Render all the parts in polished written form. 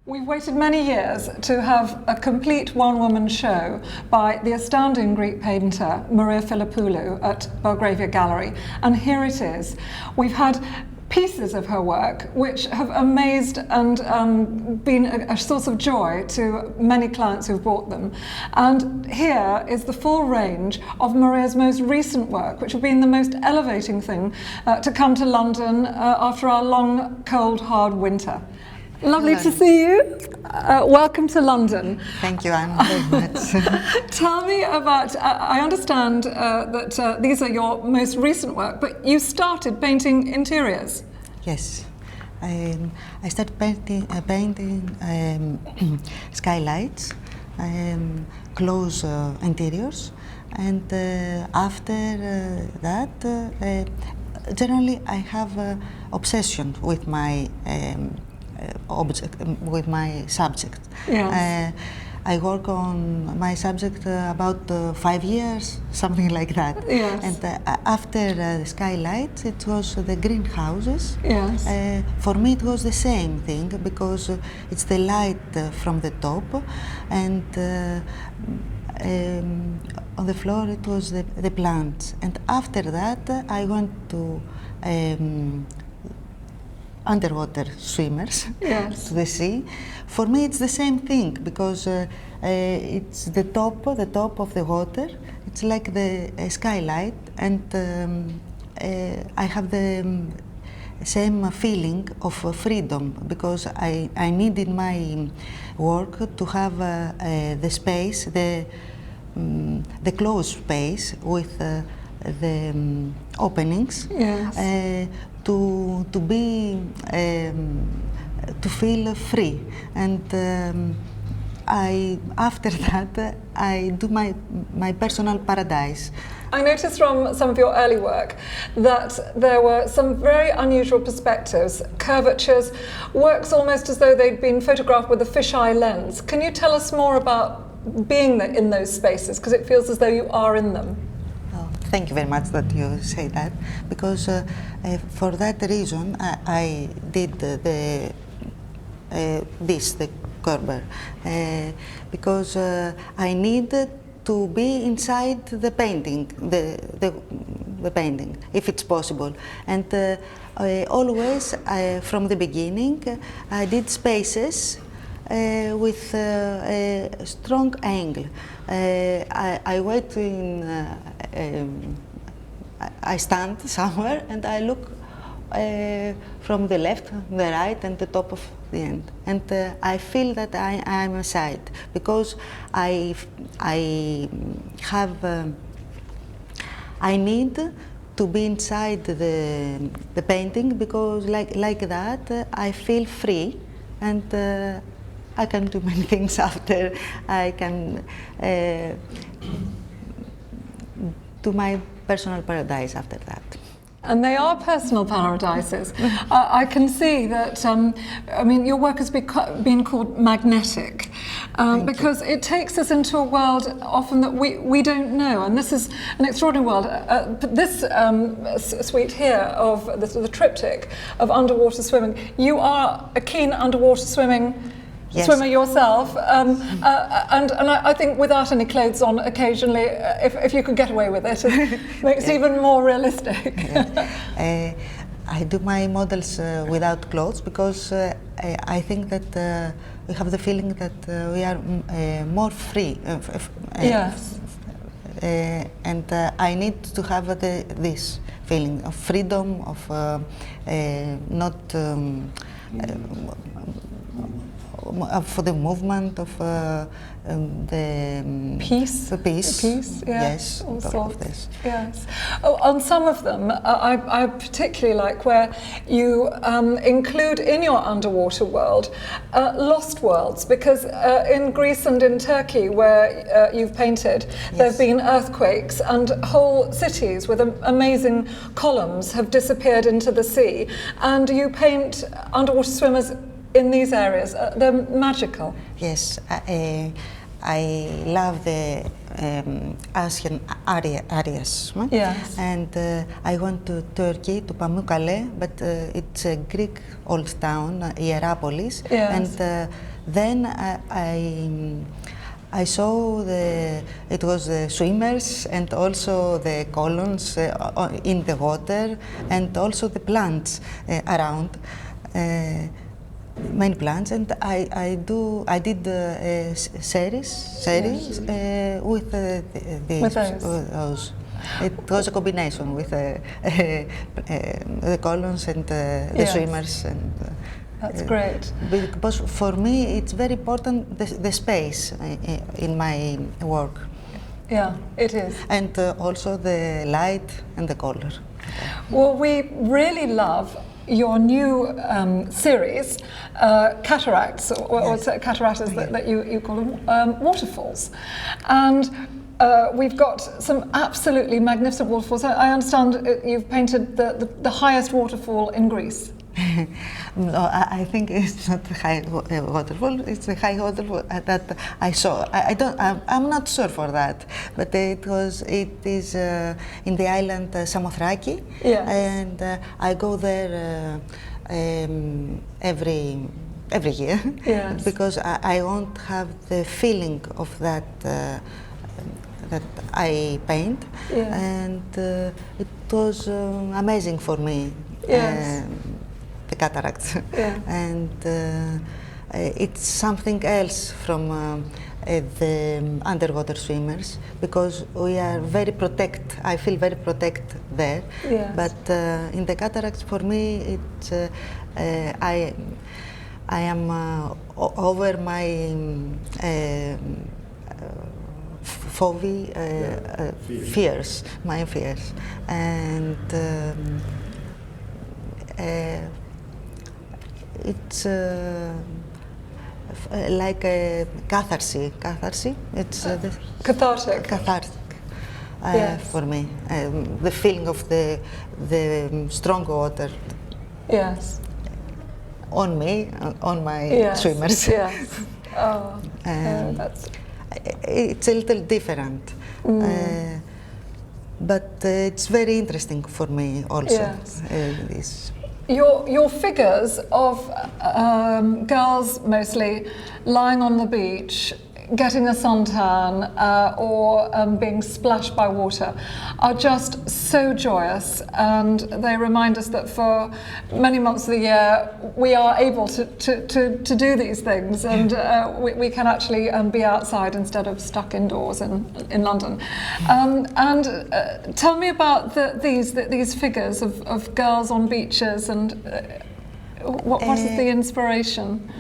We've waited many years to have a complete one-woman show by the astounding Greek painter Maria Filopoulou at Belgravia Gallery, and here it is. We've had pieces of her work which have amazed and been a source of joy to many clients who've bought them. And here is the full range of Maria's most recent work, which have been the most elevating thing to come to London after our long, cold, hard winter. Lovely to see you. Welcome to London. Thank you, Anne, very much. Tell me about, I understand that these are your most recent work, but you started painting interiors. Yes. I started painting skylights, close interiors, and after that, generally I have obsession with my with my subject. Yes. I work on my subject about 5 years, something like that. Yes. And after the skylights, it was the greenhouses. Yes. For me, it was the same thing because it's the light from the top, and on the floor it was the plants. And after that, I went to underwater swimmers. Yes. To the sea. For me, it's the same thing because it's the top of the water. It's like the skylight, and I have the same feeling of freedom because I need in my work to have the space, the closed space with the openings. Yes. To be to feel free, and after that I do my personal paradise. I noticed from some of your early work that there were some very unusual perspectives, curvatures, works almost as though they'd been photographed with a fisheye lens. Can you tell us more about being in those spaces, because it feels as though you are in them? Thank you very much that you say that, because for that reason I did the Kerber, because I needed to be inside the painting, the painting, if it's possible. And always, from the beginning, I did spaces with a strong angle. I wait I stand somewhere and I look from the left, the right, and the top of the end. And I feel that I'm aside because I need to be inside the painting, because like that I feel free, and I can do many things after. I can do my personal paradise after that. And they are personal paradises. I can see that, I mean, your work has been called magnetic because it takes us into a world often that we don't know, and this is an extraordinary world. This suite here of the triptych of underwater swimming, you are a keen underwater swimming swimmer yourself, and I think without any clothes on occasionally, if you could get away with it, it makes it even more realistic. I do my models without clothes because I think that we have the feeling that we are more free. Yes. And I need to have this feeling of freedom, of not for the movement of the peace. The peace. Yes. All sorts. Of this. Yes. Oh, on some of them, I particularly like where you include in your underwater world lost worlds, because in Greece and in Turkey, where you've painted, there have been earthquakes and whole cities with amazing columns have disappeared into the sea, and you paint underwater swimmers in these areas. They're magical. Yes, I love the Asian areas. Yes. And I went to Turkey, to Pamukkale, but it's a Greek old town, Hierapolis. Yes. And then I saw it was the swimmers and also the columns in the water and also the plants around, many plants, and I did a series with those. It was a combination with the columns and the swimmers and. That's great. Because for me, it's very important the space in my work. Yeah, it is. And also the light and the color. Well, we really love your new series, Cataractes, or Cataractes that you call them, waterfalls. And we've got some absolutely magnificent waterfalls. I understand you've painted the highest waterfall in Greece. No, I think it's not a high waterfall. It's a high waterfall that I saw. I'm not sure for that, but it is in the island Samothraki, yes. And I go there every year, yes. Because I want to have the feeling of that that I paint, yes. And it was amazing for me. Yes. The cataracts, yeah. And it's something else from the underwater swimmers, because we are very protected. I feel very protected there, yes. But in the cataracts, for me, it's I am over my fears, my fears, and. It's like a catharsis. It's cathartic. Cathartic yes. for me. The feeling of the strong water. Yes. On me, on my yes. swimmers. Yes. Oh, that's. It's a little different. But it's very interesting for me also. Yes. This. Your figures of girls mostly lying on the beach, getting a suntan or being splashed by water are just so joyous, and they remind us that for many months of the year we are able to do these things, and we can actually be outside instead of stuck indoors in London. And tell me about these figures of girls on beaches, and what is the inspiration?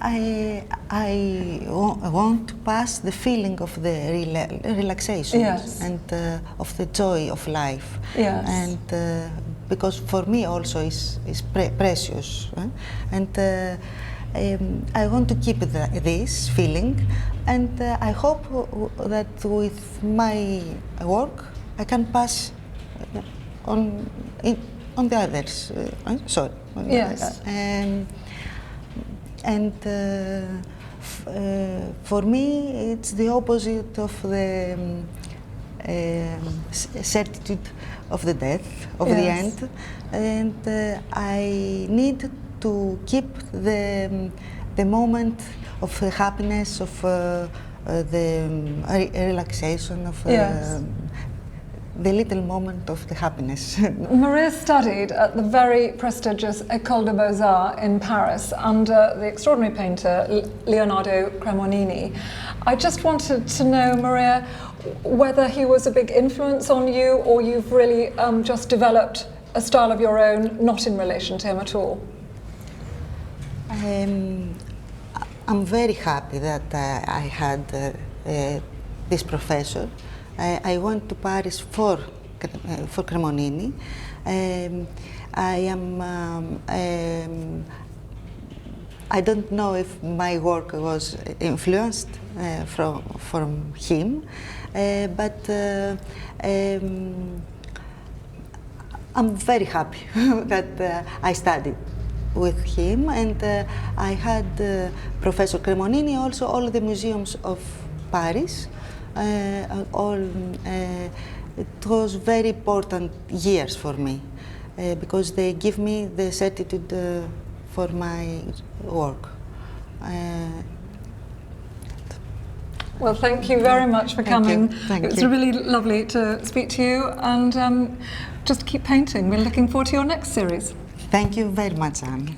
I want to pass the feeling of the relaxation, yes. And of the joy of life, yes. And because for me also is precious, and I want to keep this feeling, and I hope that with my work I can pass on the others. Sorry. Yes. And for me, it's the opposite of the certitude of the death, of yes. the end. And I need to keep the moment of the happiness, of the relaxation, of yes. The little moment of the happiness. Maria studied at the very prestigious École des Beaux-Arts in Paris under the extraordinary painter Leonardo Cremonini. I just wanted to know, Maria, whether he was a big influence on you, or you've really just developed a style of your own, not in relation to him at all. I'm very happy that I had this professor. I went to Paris for Cremonini. I don't know if my work was influenced from him, but I'm very happy that I studied with him, and I had Professor Cremonini also all the museums of Paris. It was very important years for me because they give me the certitude for my work. Well, thank you very much for coming. Thank it was you. really lovely to speak to you, and just keep painting. We're looking forward to your next series. Thank you very much, Anne.